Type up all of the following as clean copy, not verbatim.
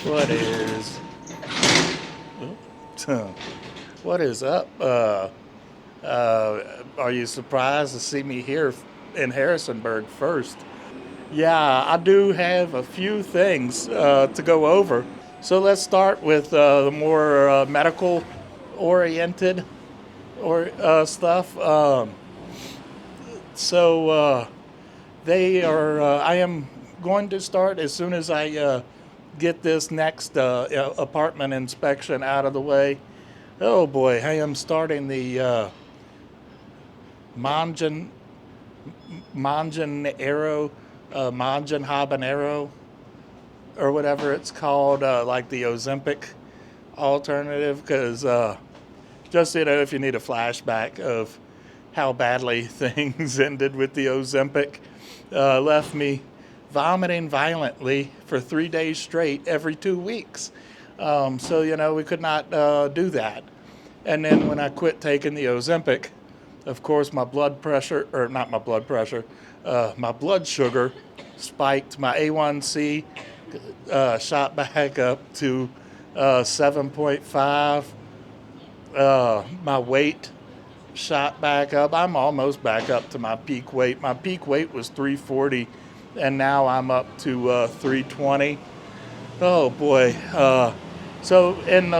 What is what is up? Are you surprised to see me here in Harrisonburg first? Yeah, I do have a few things to go over. So let's start with the more medical oriented or stuff. So they are. I am going to start as soon as I get this next apartment inspection out of the way. Oh boy, I am starting the Manjan Manjanero, Manjan Habanero, or whatever it's called, like the Ozempic alternative. Because just if you need a flashback of how badly things ended with the Ozempic, left me vomiting violently for 3 days straight every 2 weeks. So we could not do that. And then when I quit taking the Ozempic, of course, my blood pressure, or not my blood pressure, my blood sugar spiked. My A1C shot back up to 7.5. My weight shot back up. I'm almost back up to my peak weight. My peak weight was 340, and now I'm up to 320. Oh boy. So, and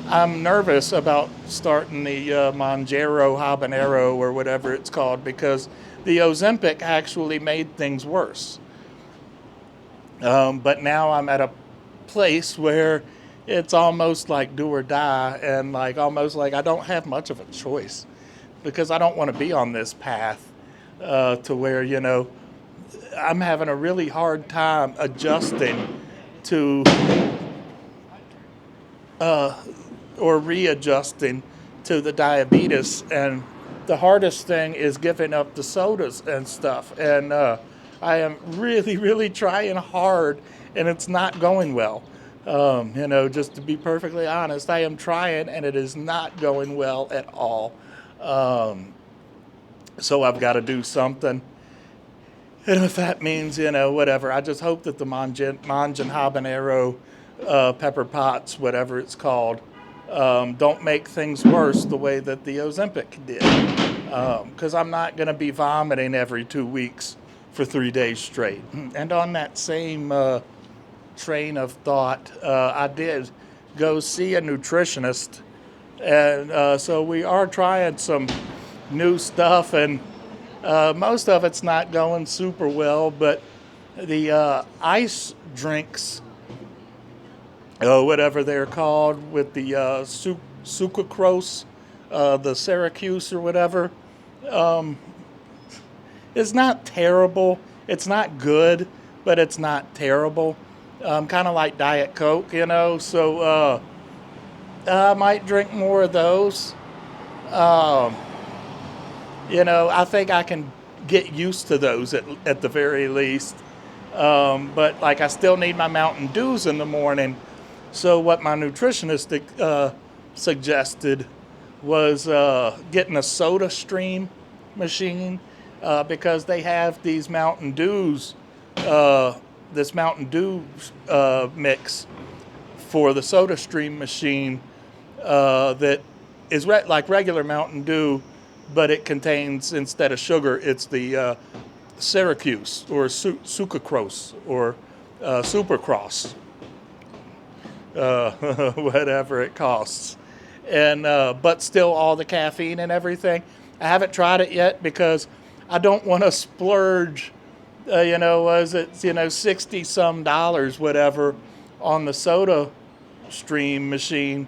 I'm nervous about starting the Monjero Habanero or whatever it's called because the Ozempic actually made things worse. But now I'm at a place where it's almost like do or die, and like almost like I don't have much of a choice because I don't want to be on this path to where I'm having a really hard time adjusting to or readjusting to the diabetes. And the hardest thing is giving up the sodas and stuff. And I am really, really trying hard, and it's not going well. Just to be perfectly honest, I am trying, and it is not going well at all. So I've got to do something. And if that means, whatever, I just hope that the Manjan Habanero pepper pots, whatever it's called, don't make things worse the way that the Ozempic did. Because I'm not going to be vomiting every 2 weeks for 3 days straight. And on that same train of thought, I did go see a nutritionist. And so we are trying some new stuff, and most of it's not going super well, but the ice drinks, whatever they're called, with the sucralose, the Syracuse or whatever, it's not terrible. It's not good, but it's not terrible. Kind of like Diet Coke, So I might drink more of those. Um, I think I can get used to those at the very least. But like, I still need my Mountain Dews in the morning. So what my nutritionist suggested was getting a Soda Stream machine because they have these Mountain Dews, this Mountain Dew mix for the Soda Stream machine that is like regular Mountain Dew, but it contains, instead of sugar, it's the Syracuse or sucralose or supercross, whatever it costs. And but still all the caffeine and everything. I haven't tried it yet because I don't want to splurge. Was it 60 some dollars, whatever, on the Soda Stream machine,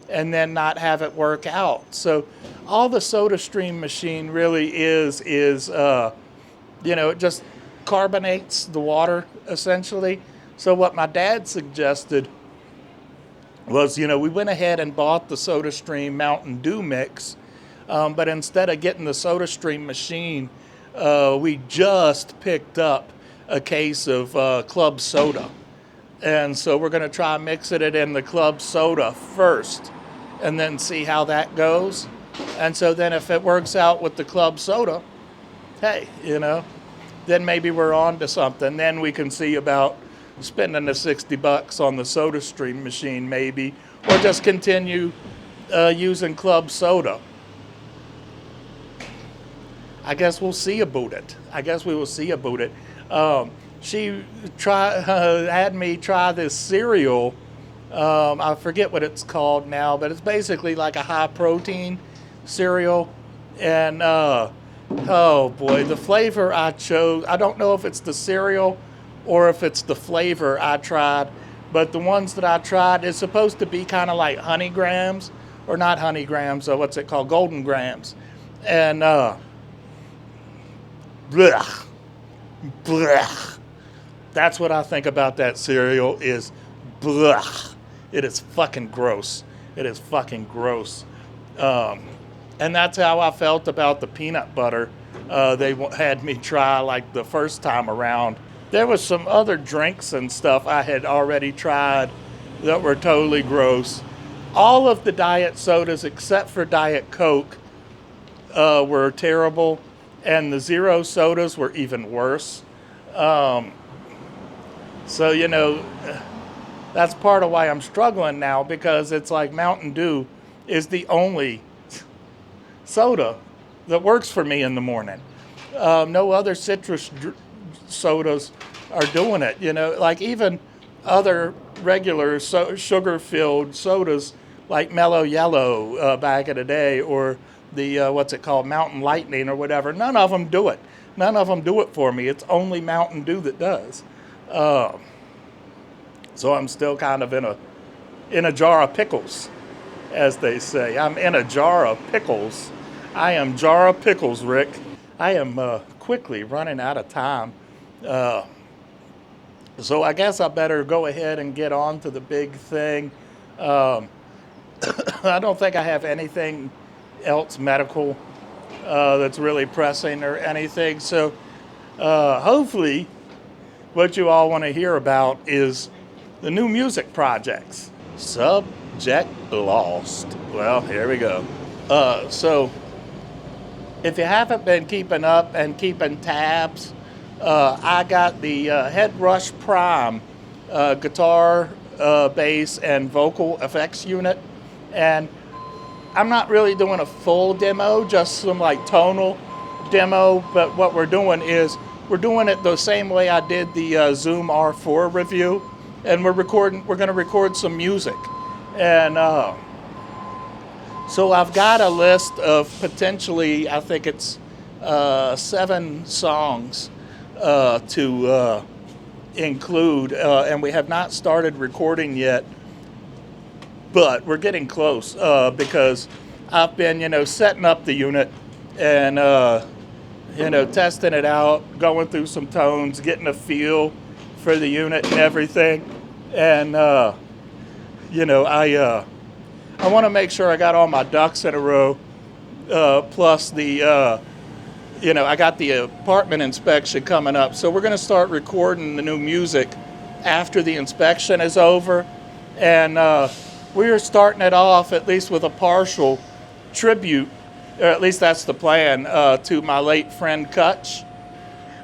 and then not have it work out. So all the Soda Stream machine really is it just carbonates the water essentially. So what my dad suggested was, we went ahead and bought the Soda Stream Mountain Dew mix, but instead of getting the Soda Stream machine, we just picked up a case of club soda. And so we're going to try mixing it in the club soda first and then see how that goes. And so then if it works out with the club soda, hey, then maybe we're on to something. Then we can see about spending the $60 on the SodaStream machine maybe, or just continue using club soda. I guess we'll see about it. I guess we will see about it. She had me try this cereal. I forget what it's called now, but it's basically like a high protein cereal. And oh boy, the flavor I chose, I don't know if it's the cereal or if it's the flavor I tried, but the ones that I tried is supposed to be kind of like honey grams, or not honey grams, what's it called? Golden grams. And blech, blech. That's what I think about that cereal is blech. It is fucking gross. It is fucking gross. And that's how I felt about the peanut butter they had me try like the first time around. There was some other drinks and stuff I had already tried that were totally gross. All of the diet sodas except for Diet Coke were terrible, and the zero sodas were even worse. So, you know, that's part of why I'm struggling now, because it's like Mountain Dew is the only soda that works for me in the morning. No other citrus sodas are doing it. You know, like even other regular sugar-filled sodas like Mellow Yellow back in the day, or the, what's it called, Mountain Lightning or whatever. None of them do it. None of them do it for me. It's only Mountain Dew that does. So I'm still kind of in a jar of pickles, as they say. I'm in a jar of pickles. I am jar of pickles, Rick. I am quickly running out of time. So I guess I better go ahead and get on to the big thing. I don't think I have anything else medical that's really pressing or anything. So hopefully what you all want to hear about is the new music projects. Subject lost. Well, here we go. So if you haven't been keeping up and keeping tabs, I got the Head Rush Prime guitar, bass, and vocal effects unit. And I'm not really doing a full demo, just some like tonal demo. But what we're doing is we're doing it the same way I did the Zoom R4 review. And we're going to record some music. And so I've got a list of potentially, I think it's 7 songs to include, and we have not started recording yet, but we're getting close because I've been, setting up the unit and, testing it out, going through some tones, getting a feel for the unit and everything. And, I want to make sure I got all my ducks in a row, plus the, I got the apartment inspection coming up. So we're going to start recording the new music after the inspection is over. And we are starting it off at least with a partial tribute, or at least that's the plan, to my late friend Kutch,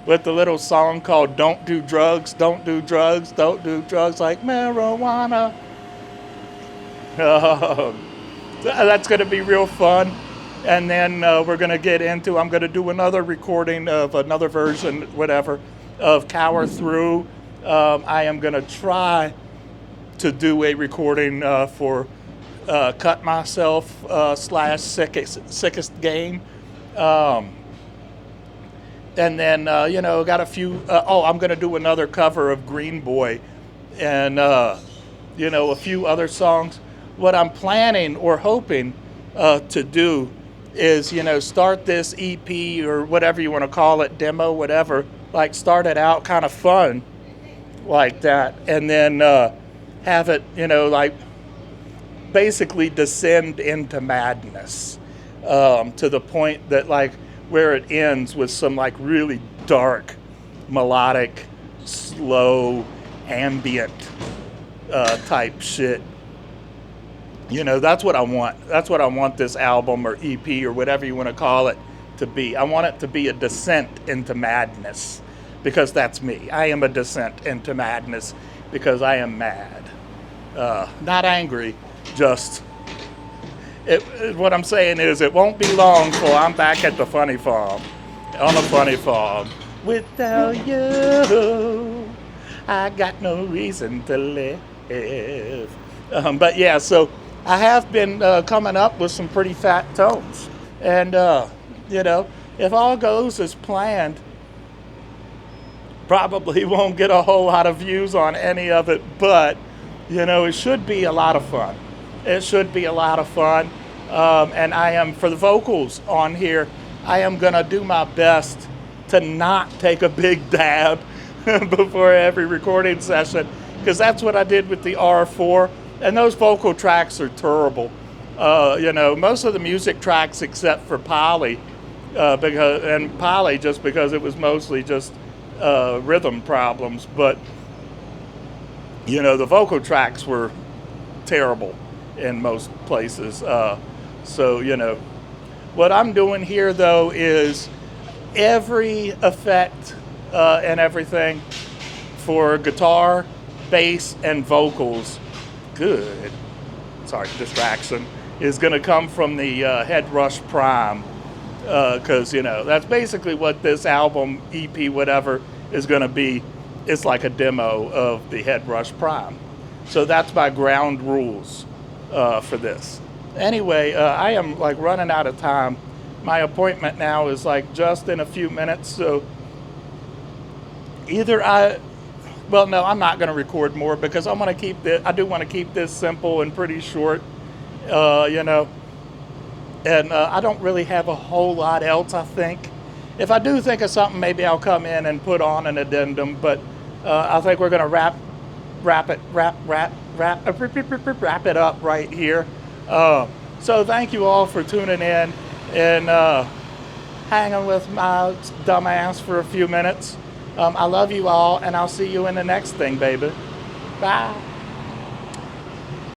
with the little song called Don't Do Drugs, Don't Do Drugs, Don't Do Drugs Like Marijuana. That's going to be real fun. And then we're going to get into, I'm going to do another recording of another version, whatever, of Cower Through. I am going to try to do a recording for Cut Myself / Sickest Game. And then, got a few, I'm going to do another cover of Green Boy and, a few other songs. What I'm planning or hoping to do is, start this EP or whatever you want to call it, demo, whatever, like start it out kind of fun like that. And then have it, like basically descend into madness to the point that like where it ends with some like really dark, melodic, slow, ambient type shit. That's what I want. That's what I want this album or EP or whatever you want to call it to be. I want it to be a descent into madness. because that's me. I am a descent into madness because I am mad. Not angry, just what I'm saying is it won't be long before I'm back at the funny farm, on the funny farm. Without you, I got no reason to live. But yeah, so I have been coming up with some pretty fat tones. And, you know, if all goes as planned, probably won't get a whole lot of views on any of it, but, you know, it should be a lot of fun. It should be a lot of fun. And I am, for the vocals on here, I am going to do my best to not take a big dab before every recording session, because that's what I did with the R4. And those vocal tracks are terrible. You know, most of the music tracks except for Polly, Polly just because it was mostly just rhythm problems. But, you know, the vocal tracks were terrible in most places. So, you know, what I'm doing here, though, is every effect and everything for guitar, bass, and vocals, good, sorry, distraction, is going to come from the Headrush Prime. Because, you know, that's basically what this album, EP, whatever, is going to be. It's like a demo of the Headrush Prime. So that's my ground rules for this. Anyway, I am like running out of time. My appointment now is like just in a few minutes. So well, no, I'm not going to record more because I do want to keep this simple and pretty short, you know. And I don't really have a whole lot else, I think. If I do think of something, maybe I'll come in and put on an addendum. But I think we're going to wrap it up right here. So thank you all for tuning in and hanging with my dumbass for a few minutes. I love you all, and I'll see you in the next thing, baby. Bye.